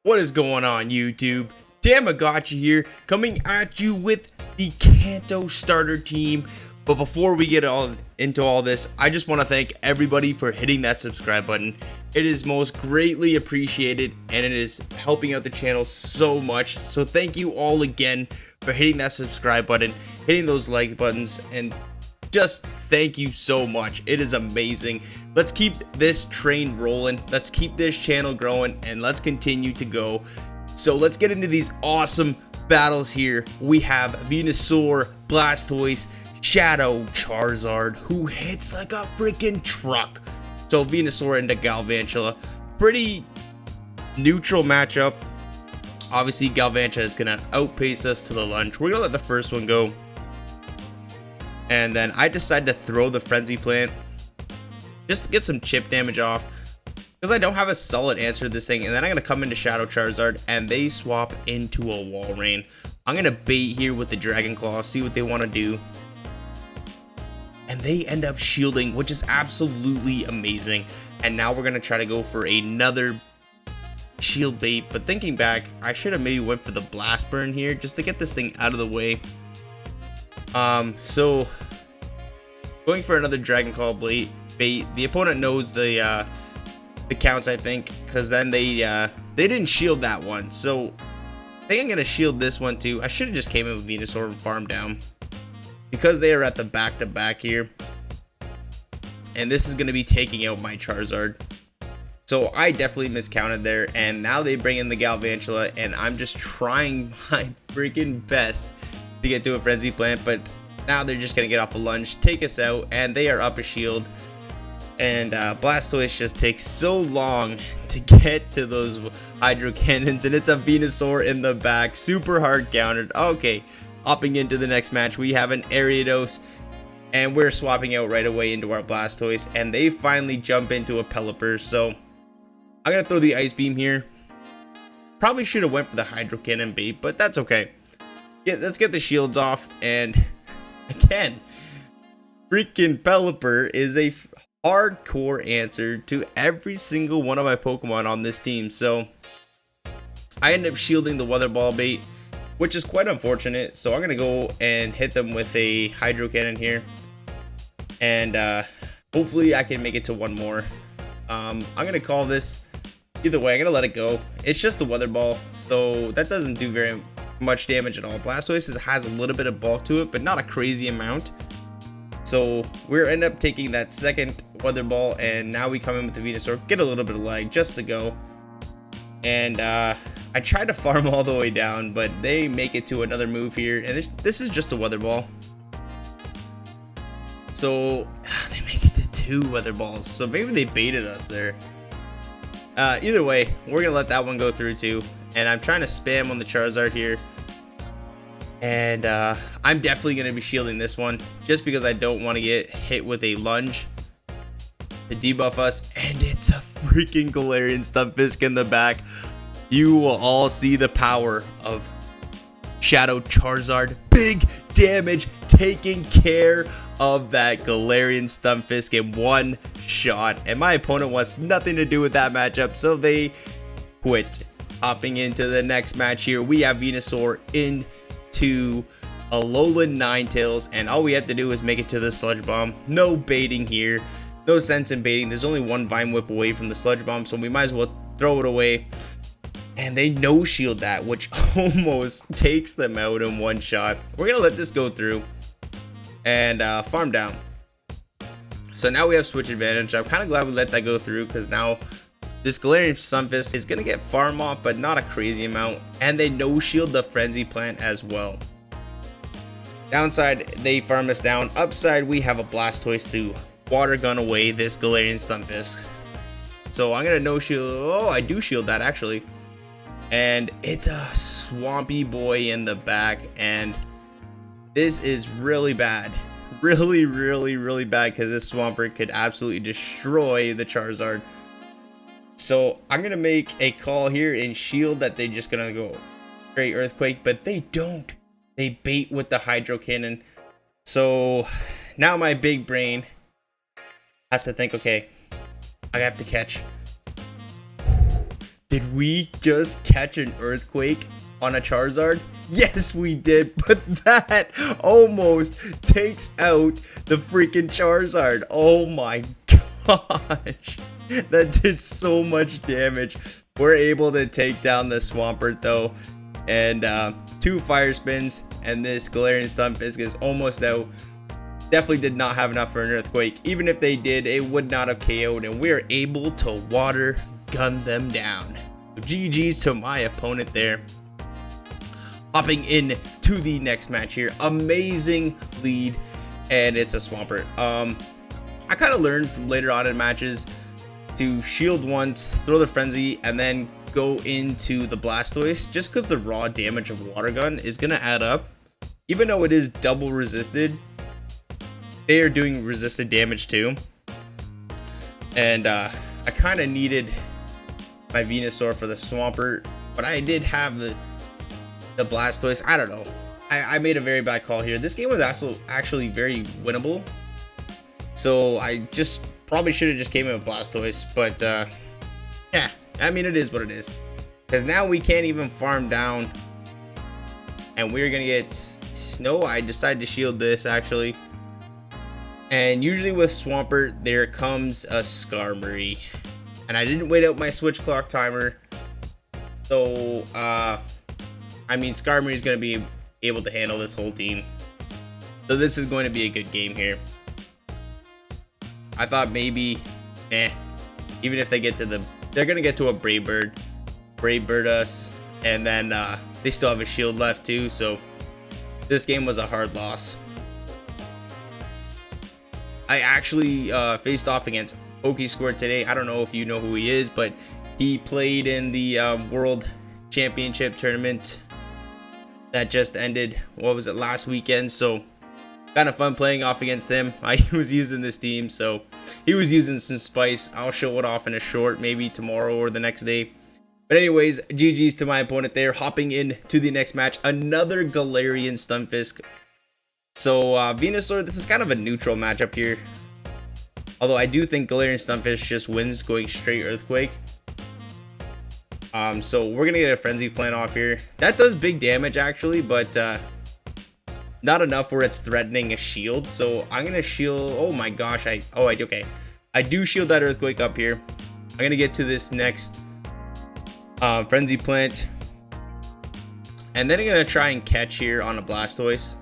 What is going on, YouTube? Thammagotcha here, coming at you with the Kanto starter team. But before we get into all this, I just want to thank everybody for hitting that subscribe button. It is most greatly appreciated, and it is helping out the channel so much. So thank you all again for hitting that subscribe button, hitting those like buttons, and just thank you so much. It is amazing. Let's keep this train rolling. Let's keep this channel growing, and let's continue to go. So let's get into these awesome battles here. We have Venusaur, Blastoise, Shadow Charizard, who hits like a freaking truck. So Venusaur into Galvantula. Pretty neutral matchup. Obviously, Galvantula is going to outpace us to the lunge. We're going to let the first one go. And then I decide to throw the Frenzy Plant just to get some chip damage off, because I don't have a solid answer to this thing. And then I'm going to come into Shadow Charizard, and they swap into a Wall Rain. I'm going to bait here with the Dragon Claw, see what they want to do. And they end up shielding, which is absolutely amazing. And now we're going to try to go for another shield bait. But thinking back, I should have maybe went for the Blast Burn here just to get this thing out of the way. So going for another Dragon Claw bait. The opponent knows the counts, I think, because then they didn't shield that one. So I think I'm gonna shield this one too. I should have just came in with Venusaur and farmed down, because they are at the back-to-back here, and this is gonna be taking out my Charizard. So I definitely miscounted there, and now they bring in the Galvantula, and I'm just trying my freaking best to get to a Frenzy Plant, but now they're just gonna get off a lunge, take us out, and they are up a shield. And Blastoise just takes so long to get to those Hydro Cannons, and it's a Venusaur in the back, super hard countered. Okay, hopping into the next match, we have an Ariados, and we're swapping out right away into our Blastoise, and they finally jump into a Pelipper. So I'm gonna throw the Ice Beam here. Probably should have went for the Hydro Cannon bait, but that's okay. Yeah, let's get the shields off, and again, freaking Pelipper is a hardcore answer to every single one of my Pokemon on this team. So I end up shielding the Weather Ball bait, which is quite unfortunate. So I'm gonna go and hit them with a Hydro Cannon here, and hopefully I can make it to one more. I'm gonna call this either way. I'm gonna let it go. It's just the Weather Ball, so that doesn't do very much damage at all. Blastoise has a little bit of bulk to it, but not a crazy amount. So we're end up taking that second Weather Ball, and now we come in with the Venusaur, get a little bit of lag just to go. And I tried to farm all the way down, but they make it to another move here, and this is just a Weather Ball. So they make it to 2 Weather Balls, so maybe they baited us there. Either way, we're gonna let that one go through too. And I'm trying to spam on the Charizard here. And I'm definitely going to be shielding this one, just because I don't want to get hit with a lunge to debuff us. And it's a freaking Galarian Stunfisk in the back. You will all see the power of Shadow Charizard. Big damage, taking care of that Galarian Stunfisk in one shot. And my opponent wants nothing to do with that matchup, so they quit. Hopping into the next match here, we have Venusaur into Alolan Ninetales, and all we have to do is make it to the Sludge Bomb. No baiting here, no sense in baiting. There's only one Vine Whip away from the Sludge Bomb, so we might as well throw it away. And they no shield that, which almost takes them out in one shot. We're gonna let this go through and farm down. So now we have switch advantage. I'm kind of glad we let that go through, because now this Galarian Stunfisk is going to get farm off, but not a crazy amount. And they no-shield the Frenzy Plant as well. Downside, they farm us down. Upside, we have a Blastoise to water gun away this Galarian Stunfisk. So I'm going to no-shield. Oh, I do shield that, actually. And it's a Swampy Boy in the back. And this is really bad. Really, really, really bad, because this Swampert could absolutely destroy the Charizard. So I'm going to make a call here and shield that they're just going to go straight Earthquake, but they don't. They bait with the Hydro Cannon. So now my big brain has to think, okay, I have to catch. Did we just catch an Earthquake on a Charizard? Yes, we did, but that almost takes out the freaking Charizard. Oh my gosh. That did so much damage. We're able to take down the Swampert though. And 2 Fire Spins, and this Galarian Stunfisk is almost out. Definitely did not have enough for an Earthquake. Even if they did, it would not have KO'd, and we are able to water gun them down. GG's to my opponent there. Hopping in to the next match here. Amazing lead, and it's a Swampert. I kind of learned from later on in matches to shield once, throw the Frenzy, and then go into the Blastoise, just because the raw damage of Water Gun is going to add up. Even though it is double resisted, they are doing resisted damage too. And I kind of needed my Venusaur for the Swampert, but I did have the Blastoise. I don't know. I made a very bad call here. This game was actually very winnable. So I just probably should have just came in with Blastoise, but yeah, I mean, it is what it is. Because now we can't even farm down, and we're gonna get I decided to shield this actually. And usually with Swampert, there comes a Skarmory, and I didn't wait out my switch clock timer. So I mean, Skarmory is gonna be able to handle this whole team. So this is going to be a good game here. I thought maybe, even if they get to they're gonna get to a Brave Bird us, and then they still have a shield left too. So this game was a hard loss. I actually faced off against Pokescore today. I don't know if you know who he is, but he played in the World Championship tournament that just ended. What was it, last weekend? So kind of fun playing off against him. I was using this team, so he was using some spice. I'll show it off in a short, maybe tomorrow or the next day. But anyways, GG's to my opponent there. Hopping in to the next match, another Galarian Stunfisk. So Venusaur, this is kind of a neutral matchup here. Although I do think Galarian Stunfisk just wins going straight Earthquake. So we're gonna get a Frenzy Plant off here. That does big damage actually, but not enough where it's threatening a shield. So I'm gonna shield. Oh my gosh, okay. I do shield that Earthquake up here. I'm gonna get to this next Frenzy Plant, and then I'm gonna try and catch here on a Blastoise.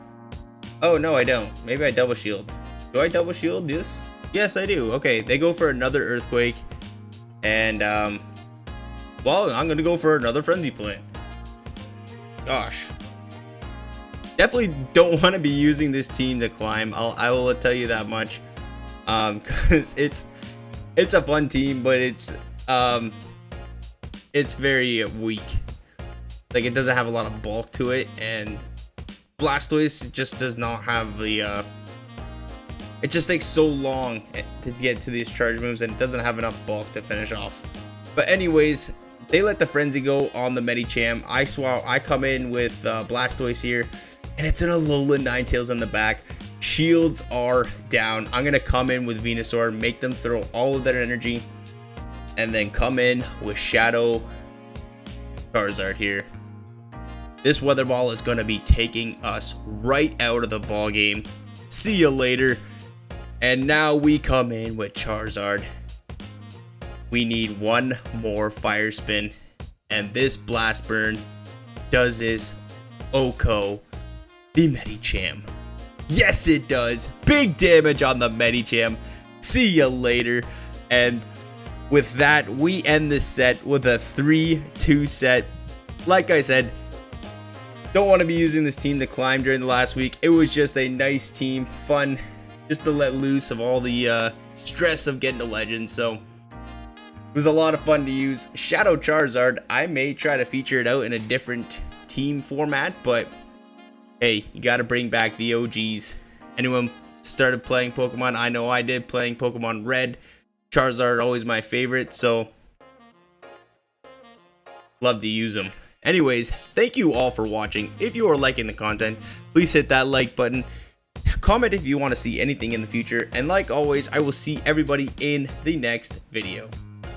Oh no, I don't. Maybe I double shield. Do I double shield this? Yes, I do. Okay, they go for another Earthquake, and well, I'm gonna go for another Frenzy Plant. Gosh. Definitely don't want to be using this team to climb. I will tell you that much, because it's a fun team, but it's very weak. Like, it doesn't have a lot of bulk to it, and Blastoise just does not have the it just takes so long to get to these charge moves, and it doesn't have enough bulk to finish off. But anyways, they let the Frenzy go on the Medicham. I come in with Blastoise here, and it's an Alolan Ninetales in the back. Shields are down. I'm gonna come in with Venusaur, make them throw all of their energy, and then come in with Shadow Charizard here. This Weather Ball is gonna be taking us right out of the ball game. See you later. And now we come in with Charizard. We need one more Fire Spin, and this Blast Burn does this OHKO the Medicham. Yes, it does. Big damage on the Medicham. See you later. And with that, we end this set with a 3-2 set. Like I said, don't want to be using this team to climb during the last week. It was just a nice team, fun, just to let loose of all the stress of getting to Legends. So it was a lot of fun to use. Shadow Charizard, I may try to feature it out in a different team format, but hey, you got to bring back the OGs. Anyone started playing Pokemon? I know I did, playing Pokemon Red. Charizard always my favorite, so love to use them. Anyways, thank you all for watching. If you are liking the content, please hit that like button. Comment if you want to see anything in the future. And like always, I will see everybody in the next video.